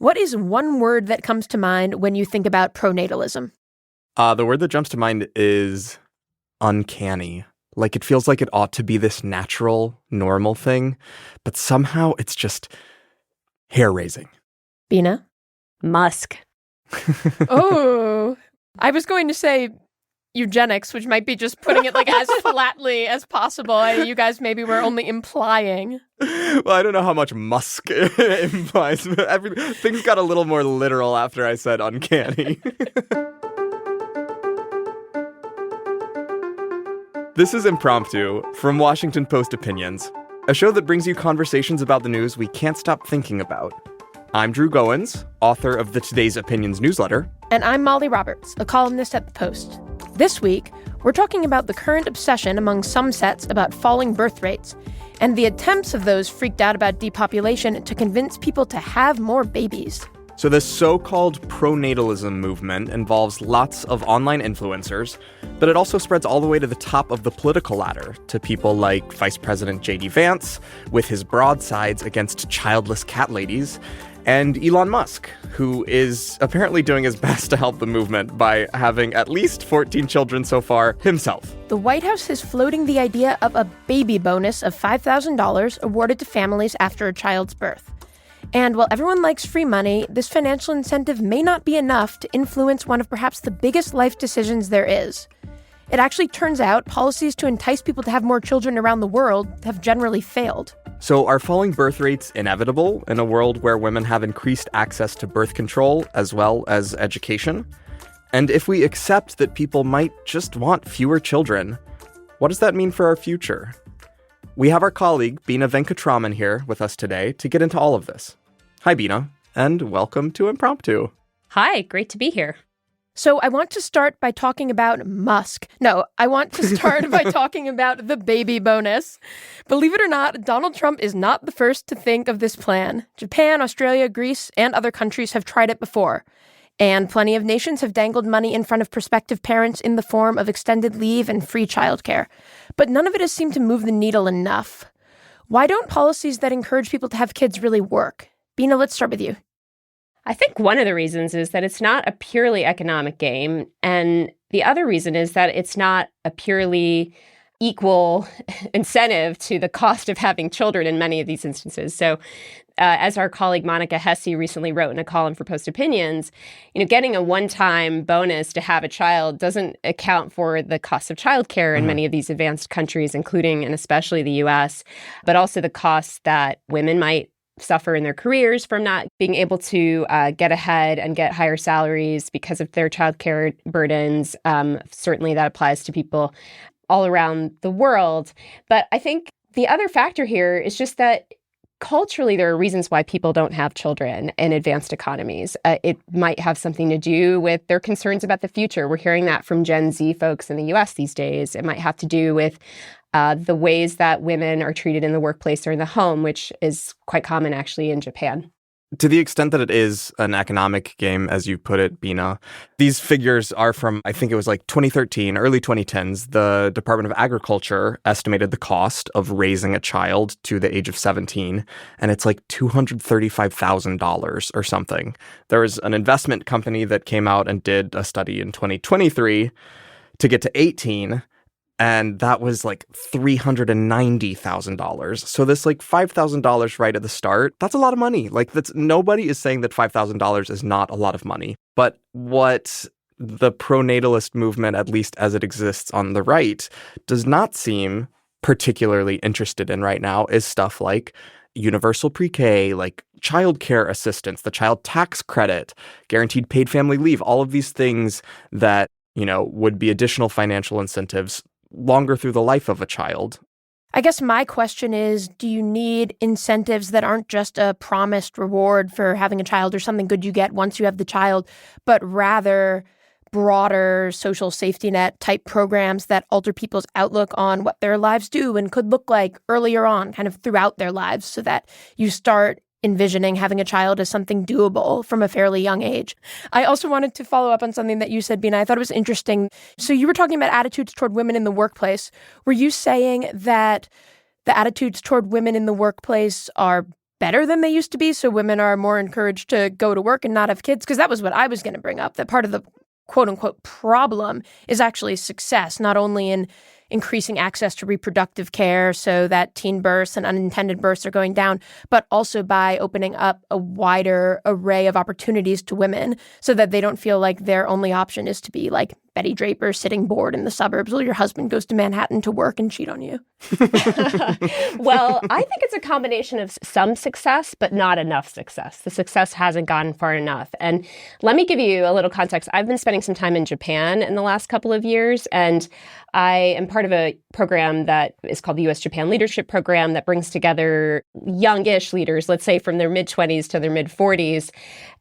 What is one word that comes to mind when you think about pronatalism? The word that jumps to mind is uncanny. Like, it feels like it ought to be this natural, normal thing, but somehow it's just hair-raising. Bina? Musk. Oh, I was going to say eugenics, which might be just putting it like as flatly as possible. You guys maybe were only implying. Well, I don't know how much Musk implies, but things got a little more literal after I said uncanny. This is Impromptu from Washington Post Opinions, a show that brings you conversations about the news we can't stop thinking about. I'm Drew Goins, author of the Today's Opinions newsletter. And I'm Molly Roberts, a columnist at The Post. This week, we're talking about the current obsession among some sets about falling birth rates and the attempts of those freaked out about depopulation to convince people to have more babies. So this so-called pronatalism movement involves lots of online influencers, but it also spreads all the way to the top of the political ladder, to people like Vice President J.D. Vance, with his broadsides against childless cat ladies, and Elon Musk, who is apparently doing his best to help the movement by having at least 14 children so far himself. The White House is floating the idea of a baby bonus of $5,000 awarded to families after a child's birth. And while everyone likes free money, this financial incentive may not be enough to influence one of perhaps the biggest life decisions there is. It actually turns out policies to entice people to have more children around the world have generally failed. So are falling birth rates inevitable in a world where women have increased access to birth control as well as education? And if we accept that people might just want fewer children, what does that mean for our future? We have our colleague, Bina Venkataraman, here with us today to get into all of this. Hi, Bina, and welcome to Impromptu. Hi, great to be here. So I want to start by talking about Musk. No, I want to start by talking about the baby bonus. Believe it or not, Donald Trump is not the first to think of this plan. Japan, Australia, Greece, and other countries have tried it before. And plenty of nations have dangled money in front of prospective parents in the form of extended leave and free childcare. But none of it has seemed to move the needle enough. Why don't policies that encourage people to have kids really work? Bina, let's start with you. I think one of the reasons is that it's not a purely economic game. And the other reason is that it's not a purely equal incentive to the cost of having children in many of these instances. So as our colleague Monica Hesse recently wrote in a column for Post Opinions, getting a one-time bonus to have a child doesn't account for the cost of childcare in many of these advanced countries, including and especially the U.S., but also the costs that women might suffer in their careers from not being able to get ahead and get higher salaries because of their childcare burdens. Certainly that applies to people all around the world. But I think the other factor here is just that culturally, there are reasons why people don't have children in advanced economies. It might have something to do with their concerns about the future. We're hearing that from Gen Z folks in the U.S. these days. It might have to do with the ways that women are treated in the workplace or in the home, which is quite common actually in Japan. To the extent that it is an economic game, as you put it, Bina, these figures are from, I think it was like 2013, early 2010s. The Department of Agriculture estimated the cost of raising a child to the age of 17, and it's like $235,000 or something. There was an investment company that came out and did a study in 2023 to get to 18, and that was like $390,000. So this like $5,000 right at the start, that's a lot of money. Like nobody is saying that $5,000 is not a lot of money. But what the pronatalist movement, at least as it exists on the right, does not seem particularly interested in right now is stuff like universal pre-K, like childcare assistance, the child tax credit, guaranteed paid family leave, all of these things that, would be additional financial incentives longer through the life of a child. I guess my question is, do you need incentives that aren't just a promised reward for having a child or something good you get once you have the child, but rather broader social safety net type programs that alter people's outlook on what their lives do and could look like earlier on, kind of throughout their lives, so that you start envisioning having a child as something doable from a fairly young age. I also wanted to follow up on something that you said, Bina. I thought it was interesting. So you were talking about attitudes toward women in the workplace. Were you saying that the attitudes toward women in the workplace are better than they used to be, so women are more encouraged to go to work and not have kids? Because that was what I was going to bring up, that part of the quote-unquote problem is actually success, not only in increasing access to reproductive care so that teen births and unintended births are going down, but also by opening up a wider array of opportunities to women so that they don't feel like their only option is to be like Betty Draper sitting bored in the suburbs while your husband goes to Manhattan to work and cheat on you. Well, I think it's a combination of some success, but not enough success. The success hasn't gone far enough. And let me give you a little context. I've been spending some time in Japan in the last couple of years, and I am part of a program that is called the U.S.-Japan Leadership Program that brings together youngish leaders, let's say from their mid-20s to their mid-40s.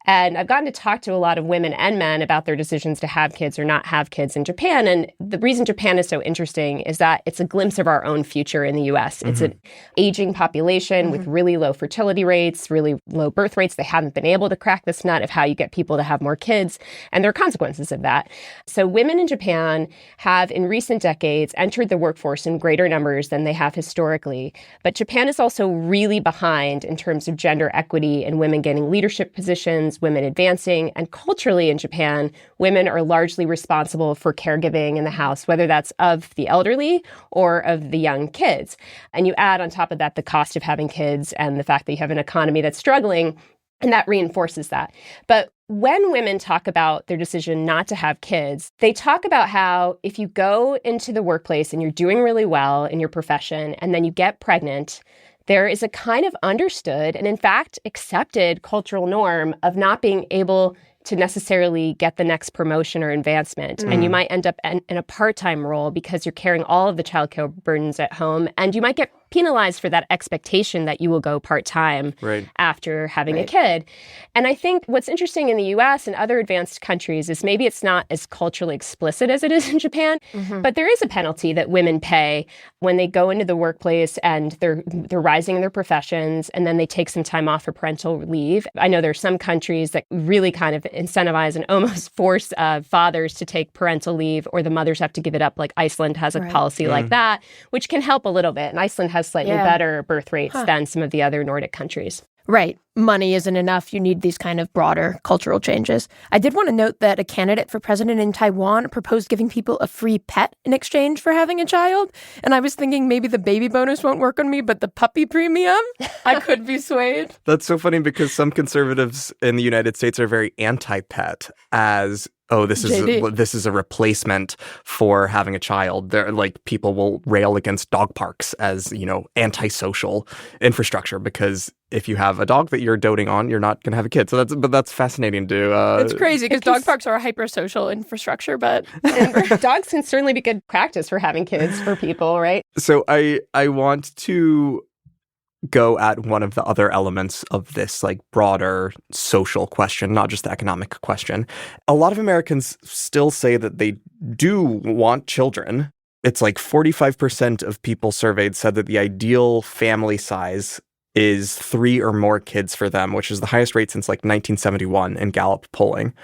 And I've gotten to talk to a lot of women and men about their decisions to have kids or not have kids in Japan. And the reason Japan is so interesting is that it's a glimpse of our own future in the U.S. It's an aging population with really low fertility rates, really low birth rates. They haven't been able to crack this nut of how you get people to have more kids. And there are consequences of that. So women in Japan have, in recent decades, entered the workforce in greater numbers than they have historically. But Japan is also really behind in terms of gender equity and women getting leadership positions, women advancing. And culturally in Japan, women are largely responsible for caregiving in the house, whether that's of the elderly or of the young kids. And you add on top of that the cost of having kids and the fact that you have an economy that's struggling, and that reinforces that. But when women talk about their decision not to have kids, they talk about how if you go into the workplace and you're doing really well in your profession and then you get pregnant, there is a kind of understood and in fact accepted cultural norm of not being able to necessarily get the next promotion or advancement. And you might end up in a part-time role because you're carrying all of the childcare burdens at home. And you might get penalized for that expectation that you will go part-time after having a kid. And I think what's interesting in the U.S. and other advanced countries is maybe it's not as culturally explicit as it is in Japan, but there is a penalty that women pay when they go into the workplace and they're rising in their professions and then they take some time off for parental leave. I know there are some countries that really kind of incentivize and almost force fathers to take parental leave, or the mothers have to give it up. Like Iceland has a policy like that, which can help a little bit. And Iceland has slightly better birth rates than some of the other Nordic countries. Right. Money isn't enough. You need these kind of broader cultural changes. I did want to note that a candidate for president in Taiwan proposed giving people a free pet in exchange for having a child. And I was thinking maybe the baby bonus won't work on me, but the puppy premium, I could be swayed. That's so funny because some conservatives in the United States are very anti-pet as this is a replacement for having a child. They're like, people will rail against dog parks as, antisocial infrastructure because if you have a dog that you're doting on, you're not going to have a kid. So that's fascinating to It's crazy because dog parks are a hyper-social infrastructure, but dogs can certainly be good practice for having kids for people, right? So I want to go at one of the other elements of this like broader social question, not just the economic question. A lot of Americans still say that they do want children. It's like 45% of people surveyed said that the ideal family size is 3 or more kids for them, which is the highest rate since like 1971 in Gallup polling.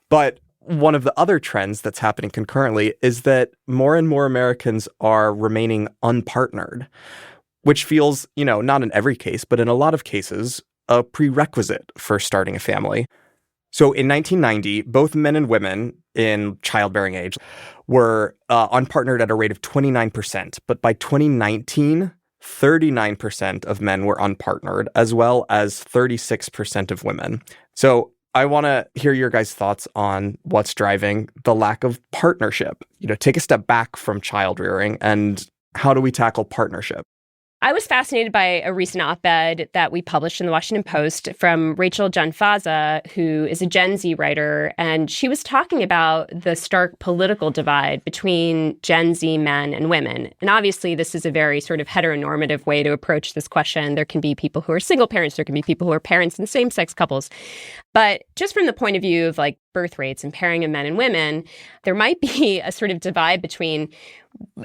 But one of the other trends that's happening concurrently is that more and more Americans are remaining unpartnered, which feels, not in every case, but in a lot of cases, a prerequisite for starting a family. So in 1990, both men and women in childbearing age were unpartnered at a rate of 29%. But by 2019, 39% of men were unpartnered, as well as 36% of women. So I want to hear your guys' thoughts on what's driving the lack of partnership. Take a step back from child rearing and how do we tackle partnership? I was fascinated by a recent op-ed that we published in the Washington Post from Rachel Janfaza, who is a Gen Z writer, and she was talking about the stark political divide between Gen Z men and women. And obviously, this is a very sort of heteronormative way to approach this question. There can be people who are single parents, there can be people who are parents in same-sex couples. But just from the point of view of like birth rates and pairing of men and women, there might be a sort of divide between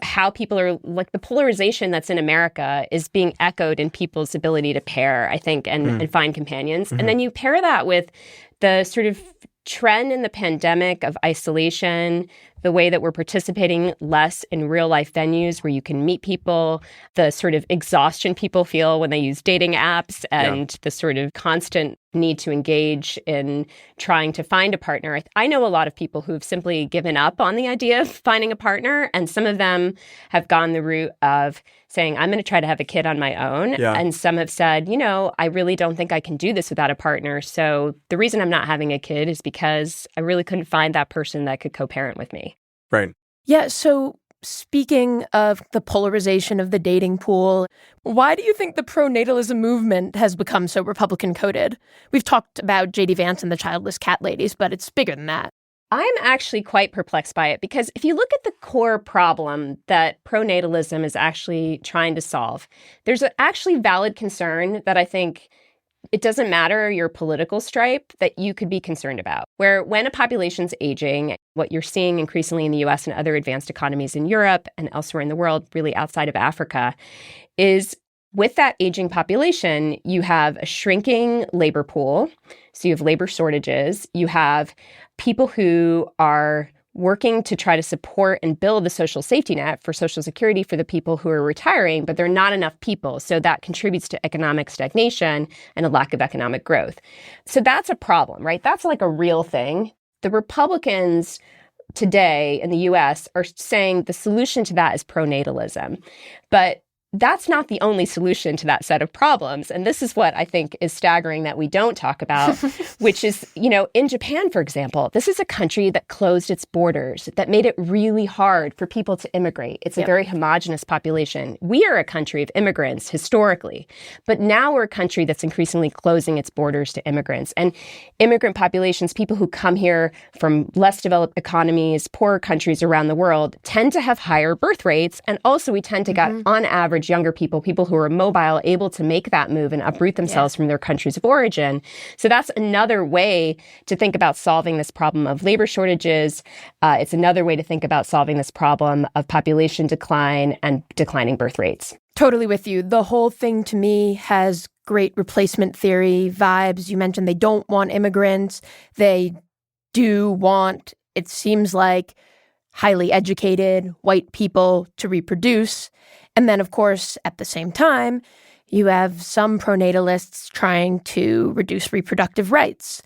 how people are, like the polarization that's in America is being echoed in people's ability to pair, I think, and find companions. And then you pair that with the sort of trend in the pandemic of isolation, the way that we're participating less in real life venues where you can meet people, the sort of exhaustion people feel when they use dating apps, and the sort of constant need to engage in trying to find a partner. I know a lot of people who've simply given up on the idea of finding a partner, and some of them have gone the route of saying, I'm going to try to have a kid on my own. Yeah. And some have said, I really don't think I can do this without a partner. So the reason I'm not having a kid is because I really couldn't find that person that could co-parent with me. Right. Yeah, so speaking of the polarization of the dating pool, why do you think the pronatalism movement has become so Republican-coded? We've talked about J.D. Vance and the childless cat ladies, but it's bigger than that. I'm actually quite perplexed by it because if you look at the core problem that pronatalism is actually trying to solve, there's an actually valid concern that I think it doesn't matter your political stripe that you could be concerned about. Where when a population's aging, what you're seeing increasingly in the US and other advanced economies in Europe and elsewhere in the world, really outside of Africa, is with that aging population, you have a shrinking labor pool. So you have labor shortages. You have people who are working to try to support and build the social safety net for Social Security for the people who are retiring, but there are not enough people. So that contributes to economic stagnation and a lack of economic growth. So that's a problem, right? That's like a real thing. The Republicans today in the US are saying the solution to that is pronatalism. But that's not the only solution to that set of problems. And this is what I think is staggering that we don't talk about, which is, in Japan, for example, this is a country that closed its borders, that made it really hard for people to immigrate. It's a very homogenous population. We are a country of immigrants historically, but now we're a country that's increasingly closing its borders to immigrants. And immigrant populations, people who come here from less developed economies, poorer countries around the world, tend to have higher birth rates. And also we tend to get, on average, younger people who are mobile, able to make that move and uproot themselves from their countries of origin. So that's another way to think about solving this problem of labor shortages. It's another way to think about solving this problem of population decline and declining birth rates. Totally with you. The whole thing to me has great replacement theory vibes. You mentioned they don't want immigrants. They do want, it seems like, highly educated white people to reproduce. And then, of course, at the same time, you have some pronatalists trying to reduce reproductive rights.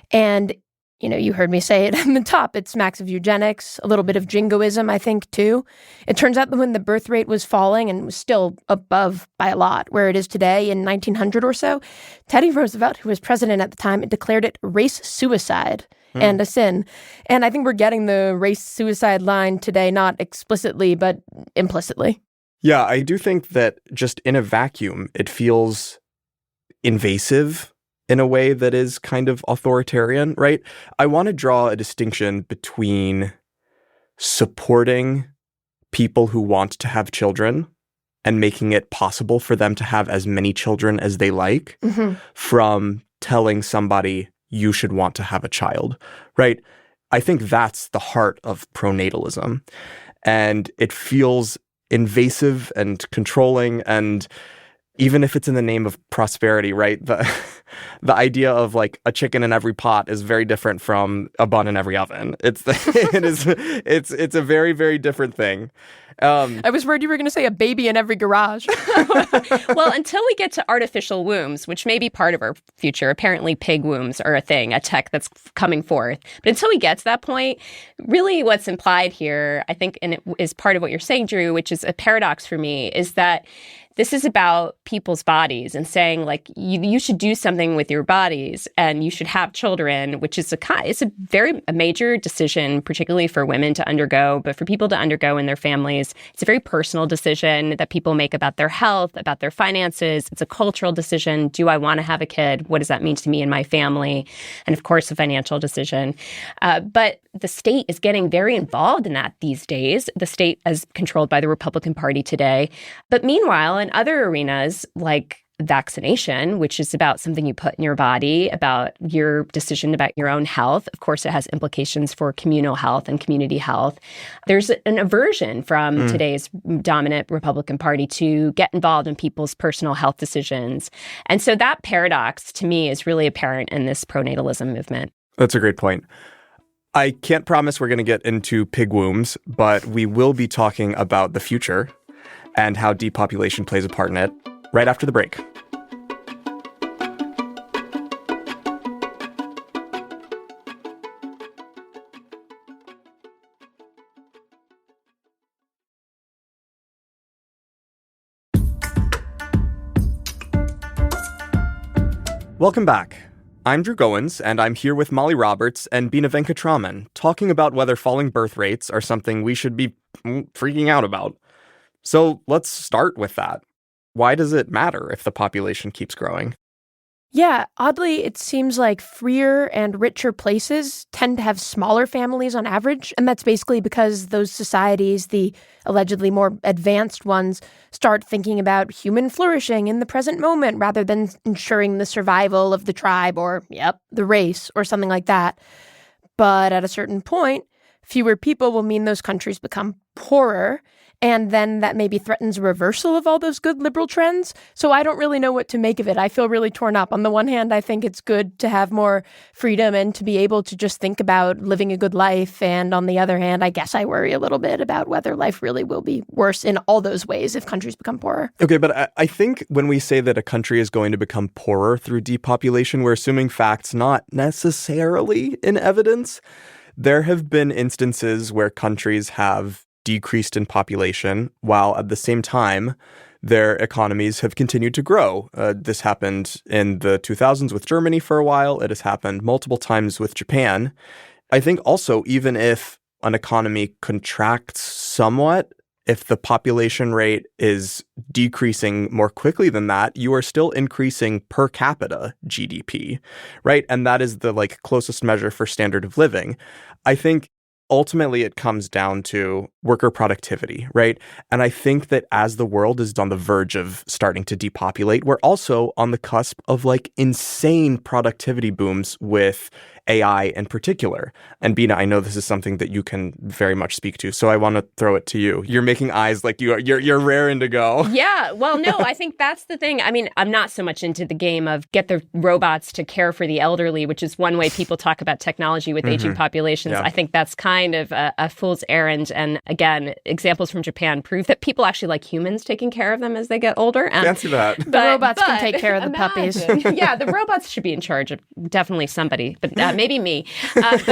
And, you heard me say it in the top, it smacks of eugenics, a little bit of jingoism, I think, too. It turns out that when the birth rate was falling and was still above by a lot where it is today in 1900 or so, Teddy Roosevelt, who was president at the time, declared it race suicide. And a sin. And I think we're getting the race suicide line today, not explicitly, but implicitly. Yeah, I do think that just in a vacuum, it feels invasive in a way that is kind of authoritarian, right? I want to draw a distinction between supporting people who want to have children and making it possible for them to have as many children as they like from telling somebody you should want to have a child, right? I think that's the heart of pronatalism. And it feels invasive and controlling, and even if it's in the name of prosperity, right? The idea of like a chicken in every pot is very different from a bun in every oven. It's a very, very different thing. I was worried you were going to say a baby in every garage. Well, until we get to artificial wombs, which may be part of our future, apparently pig wombs are a thing, a tech that's coming forth. But until we get to that point, really what's implied here, I think, and it is part of what you're saying, Drew, which is a paradox for me, is that this is about people's bodies and saying, like, you should do something with your bodies and you should have children, which is a major decision, particularly for women to undergo, but for people to undergo in their families. It's a very personal decision that people make about their health, about their finances. It's a cultural decision. Do I want to have a kid? What does that mean to me and my family? And of course, a financial decision. But the state is getting very involved in that these days. The state is controlled by the Republican Party today. But meanwhile, in other arenas like vaccination, which is about something you put in your body, about your decision about your own health. Of course, it has implications for communal health and community health. There's an aversion from today's dominant Republican Party to get involved in people's personal health decisions. And so that paradox, to me, is really apparent in this pronatalism movement. That's a great point. I can't promise we're going to get into pig wombs, but we will be talking about the future and how depopulation plays a part in it right after the break. Welcome back. I'm Drew Goins, and I'm here with Molly Roberts and Bina Venkataraman, talking about whether falling birth rates are something we should be freaking out about. So let's start with that. Why does it matter if the population keeps growing? Yeah, oddly, it seems like freer and richer places tend to have smaller families on average, and that's basically because those societies, the allegedly more advanced ones, start thinking about human flourishing in the present moment rather than ensuring the survival of the tribe or, the race or something like that. But at a certain point, fewer people will mean those countries become poorer, and then that maybe threatens a reversal of all those good liberal trends. So I don't really know what to make of it. I feel really torn up. On the one hand, I think it's good to have more freedom and to be able to just think about living a good life. And on the other hand, I guess I worry a little bit about whether life really will be worse in all those ways if countries become poorer. Okay, but I think when we say that a country is going to become poorer through depopulation, we're assuming facts, not necessarily in evidence. There have been instances where countries have decreased in population, while at the same time, their economies have continued to grow. This happened in the 2000s with Germany for a while. It has happened multiple times with Japan. I think also, even if an economy contracts somewhat, if the population rate is decreasing more quickly than that, you are still increasing per capita GDP, right? And that is the closest measure for standard of living. I think ultimately, it comes down to worker productivity, right? And I think that as the world is on the verge of starting to depopulate, we're also on the cusp of insane productivity booms with AI in particular. And Bina, I know this is something that you can very much speak to, so I want to throw it to you. You're making eyes like you're raring to go. Yeah, well, no, I think that's the thing. I mean, I'm not so much into the game of get the robots to care for the elderly, which is one way people talk about technology with aging populations. Yeah. I think that's kind of a fool's errand. And again, examples from Japan prove that people actually like humans taking care of them as they get older. Fancy that. The robots can take care of the puppies. Yeah, the robots should be in charge of definitely somebody, but maybe me. But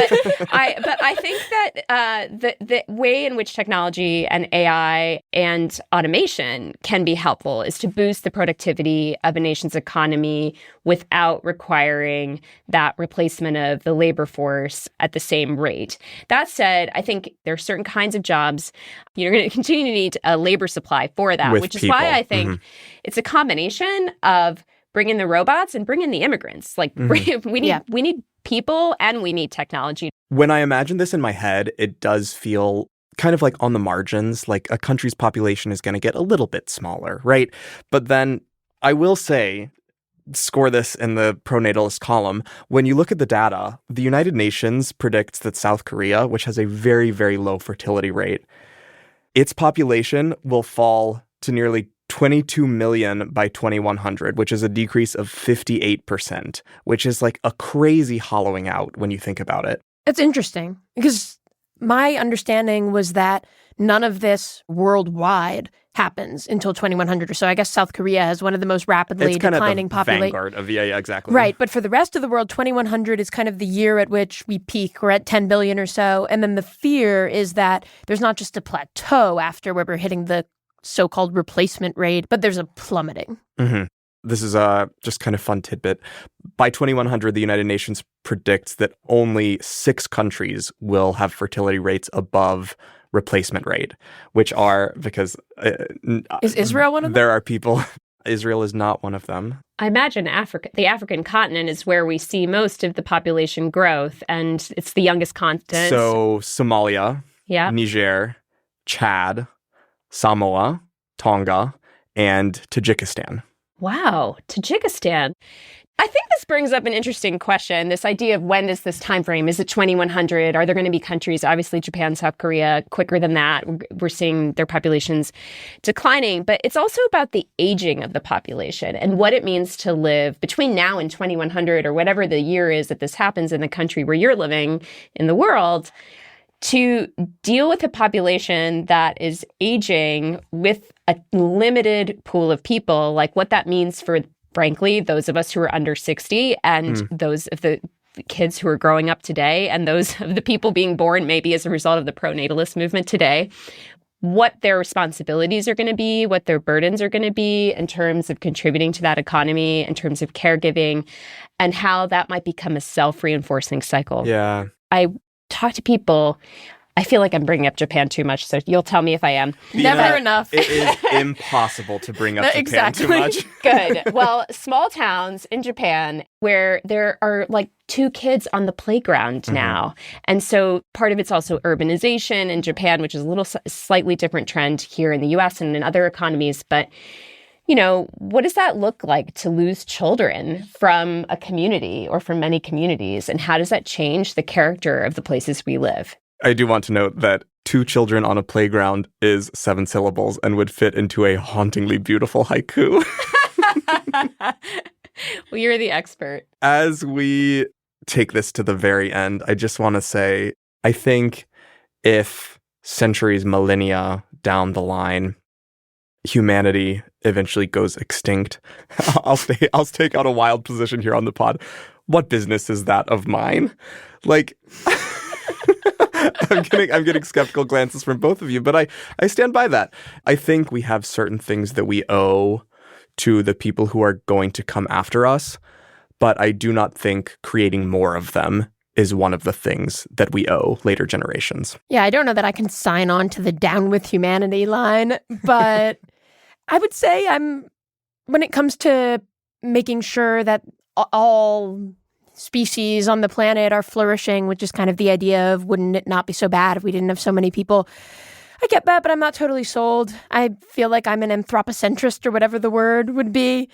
I think that the way in which technology and AI and automation can be helpful is to boost the productivity of a nation's economy without requiring that replacement of the labor force at the same rate. That said, I think there are certain kinds of jobs you're going to continue to need a labor supply for that, which is why I think it's a combination of bring in the robots and bring in the immigrants. We need people and we need technology. When I imagine this in my head, it does feel kind of on the margins, like a country's population is going to get a little bit smaller, right? But then I will say, score this in the pronatalist column, when you look at the data, the United Nations predicts that South Korea, which has a very, very low fertility rate, its population will fall to nearly 22 million by 2100, which is a decrease of 58%, which is a crazy hollowing out when you think about it. It's interesting because my understanding was that none of this worldwide happens until 2100 or so. I guess South Korea has one of the most rapidly declining population. Vanguard of exactly. Right, but for the rest of the world, 2100 is kind of the year at which we peak. We're at 10 billion or so. And then the fear is that there's not just a plateau after where we're hitting the so-called replacement rate, but there's a plummeting. Mm-hmm. This is just kind of fun tidbit. By 2100, the United Nations predicts that only 6 countries will have fertility rates above replacement rate, which are because... is Israel one of them? There are people... Israel is not one of them. I imagine the African continent is where we see most of the population growth, and it's the youngest continent. So Somalia, Niger, Chad, Samoa, Tonga, and Tajikistan. Wow, Tajikistan. I think this brings up an interesting question, this idea of when is this time frame? Is it 2100? Are there going to be countries, obviously Japan, South Korea, quicker than that? We're seeing their populations declining, but it's also about the aging of the population and what it means to live between now and 2100 or whatever the year is that this happens in the country where you're living in the world, to deal with a population that is aging with a limited pool of people, like what that means for, frankly, those of us who are under 60 and those of the kids who are growing up today and those of the people being born maybe as a result of the pronatalist movement today, what their responsibilities are going to be, what their burdens are going to be in terms of contributing to that economy, in terms of caregiving, and how that might become a self-reinforcing cycle. Yeah. I talk to people. I feel like I'm bringing up Japan too much, so you'll tell me if I am. Never enough. It is impossible to bring up Japan Exactly. too much. Good. Well, small towns in Japan where there are like 2 kids on the playground now. And so part of it's also urbanization in Japan, which is a little slightly different trend here in the US and in other economies. But, you know, what does that look like to lose children from a community or from many communities? And how does that change the character of the places we live? I do want to note that 2 children on a playground is 7 syllables and would fit into a hauntingly beautiful haiku. Well, you're the expert. As we take this to the very end, I just want to say, I think if centuries, millennia down the line, humanity eventually goes extinct, I'll take out a wild position here on the pod. What business is that of mine? Like... I'm getting skeptical glances from both of you, but I stand by that. I think we have certain things that we owe to the people who are going to come after us, but I do not think creating more of them is one of the things that we owe later generations. Yeah, I don't know that I can sign on to the down with humanity line, but I would say when it comes to making sure that all species on the planet are flourishing, which is kind of the idea of wouldn't it not be so bad if we didn't have so many people. I get that, but I'm not totally sold. I feel like I'm an anthropocentrist or whatever the word would be.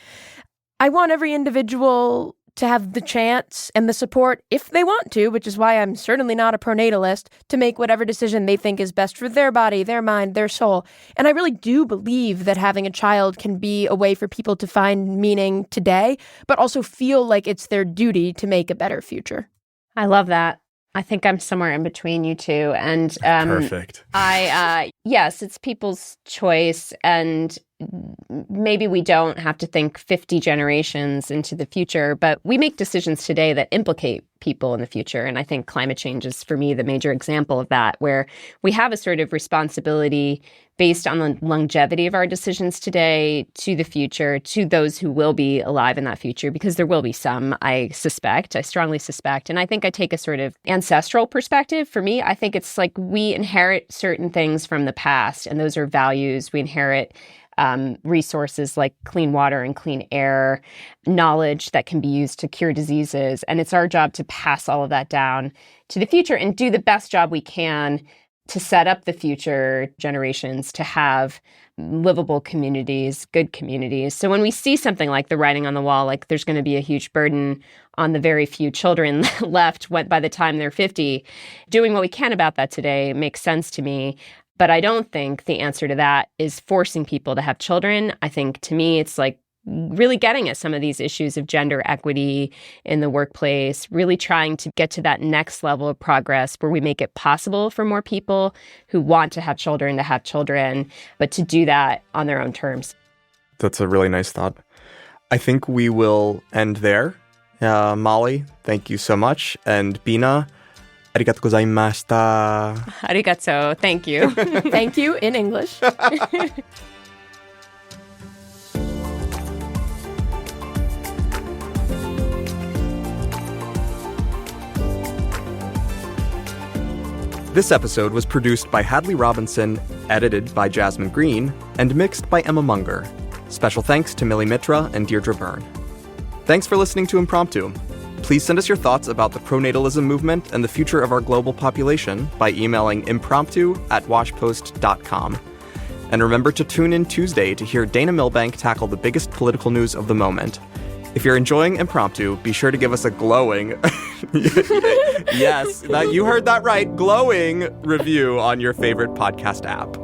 I want every individual to have the chance and the support if they want to, which is why I'm certainly not a pronatalist, to make whatever decision they think is best for their body, their mind, their soul. And I really do believe that having a child can be a way for people to find meaning today, but also feel like it's their duty to make a better future. I love that. I think I'm somewhere in between you two. And Perfect. Yes, it's people's choice. And maybe we don't have to think 50 generations into the future, but we make decisions today that implicate people in the future. And I think climate change is, for me, the major example of that, where we have a sort of responsibility based on the longevity of our decisions today to the future, to those who will be alive in that future, because there will be some, I strongly suspect. And I think I take a sort of ancestral perspective. For me, I think it's like we inherit certain things from the past, and those are values. We inherit resources like clean water and clean air, knowledge that can be used to cure diseases. And it's our job to pass all of that down to the future and do the best job we can to set up the future generations to have livable communities, good communities. So when we see something like the writing on the wall, like there's going to be a huge burden on the very few children left by the time they're 50, doing what we can about that today makes sense to me. But I don't think the answer to that is forcing people to have children. I think, to me, it's like really getting at some of these issues of gender equity in the workplace, really trying to get to that next level of progress where we make it possible for more people who want to have children, but to do that on their own terms. That's a really nice thought. I think we will end there. Molly, thank you so much. And Bina, arigatou gozaimashita. Arigato. Thank you. Thank you in English. This episode was produced by Hadley Robinson, edited by Jasmine Green, and mixed by Emma Munger. Special thanks to Millie Mitra and Deirdre Byrne. Thanks for listening to Impromptu. Please send us your thoughts about the pronatalism movement and the future of our global population by emailing impromptu@washpost.com. And remember to tune in Tuesday to hear Dana Milbank tackle the biggest political news of the moment. If you're enjoying Impromptu, be sure to give us a glowing, yes, you heard that right, glowing review on your favorite podcast app.